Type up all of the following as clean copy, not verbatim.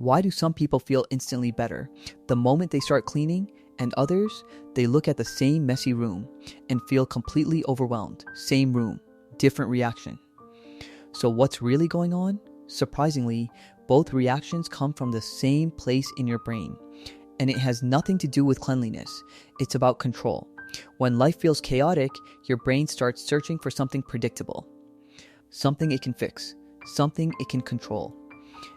Why do some people feel instantly better the moment they start cleaning, and others, they look at the same messy room and feel completely overwhelmed? Same room, different reaction. So what's really going on? Surprisingly, both reactions come from the same place in your brain, and it has nothing to do with cleanliness. It's about control. When life feels chaotic, your brain starts searching for something predictable, something it can fix, something it can control,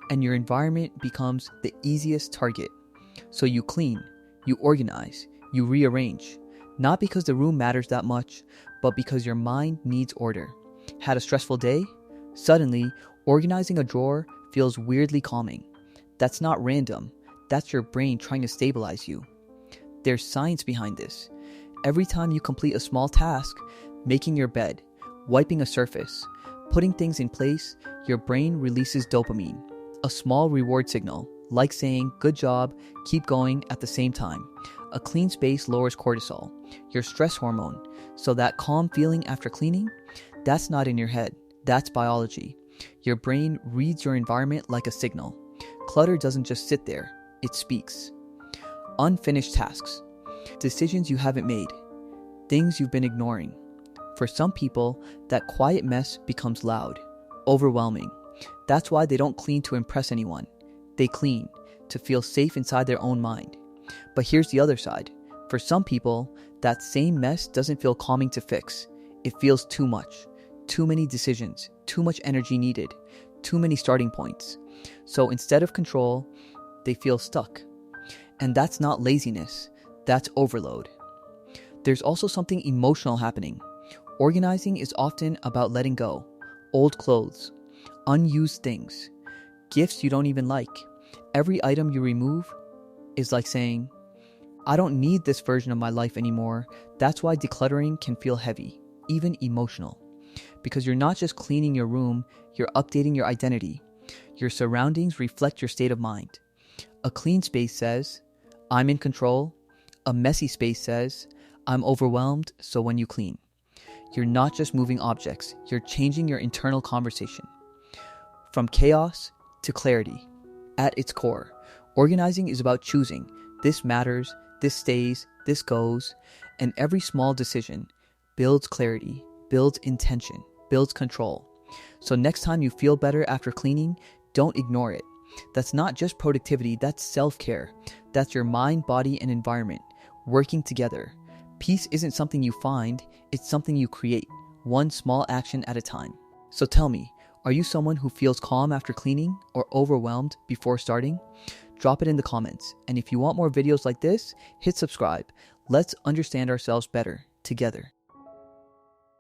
and your environment becomes the easiest target. So you clean, you organize, you rearrange, not because the room matters that much, but because your mind needs order. Had a stressful day? Suddenly, organizing a drawer feels weirdly calming. That's not random. That's your brain trying to stabilize you. There's science behind this. Every time you complete a small task, making your bed, wiping a surface, putting things in place, your brain releases dopamine, a small reward signal, like saying, "Good job, keep going," at the same time. A clean space lowers cortisol, your stress hormone, so that calm feeling after cleaning, that's not in your head, that's biology. Your brain reads your environment like a signal. Clutter doesn't just sit there, it speaks. Unfinished tasks, decisions you haven't made, things you've been ignoring. For some people, that quiet mess becomes loud, overwhelming. That's why they don't clean to impress anyone. They clean to feel safe inside their own mind. But here's the other side. For some people, that same mess doesn't feel calming to fix. It feels too much. Too many decisions, too much energy needed, too many starting points. So instead of control, they feel stuck. And that's not laziness, that's overload. There's also something emotional happening. Organizing is often about letting go. Old clothes, unused things, gifts you don't even like. Every item you remove is like saying, "I don't need this version of my life anymore." That's why decluttering can feel heavy, even emotional. Because you're not just cleaning your room, you're updating your identity. Your surroundings reflect your state of mind. A clean space says, "I'm in control." A messy space says, "I'm overwhelmed." So when you clean, you're not just moving objects, you're changing your internal conversation. From chaos to clarity. At its core, organizing is about choosing. This matters, this stays, this goes, and every small decision builds clarity, builds intention, builds control. So next time you feel better after cleaning, don't ignore it. That's not just productivity, that's self-care. That's your mind, body, and environment working together. Peace isn't something you find, it's something you create, one small action at a time. So tell me, are you someone who feels calm after cleaning or overwhelmed before starting? Drop it in the comments. And if you want more videos like this, hit subscribe. Let's understand ourselves better together.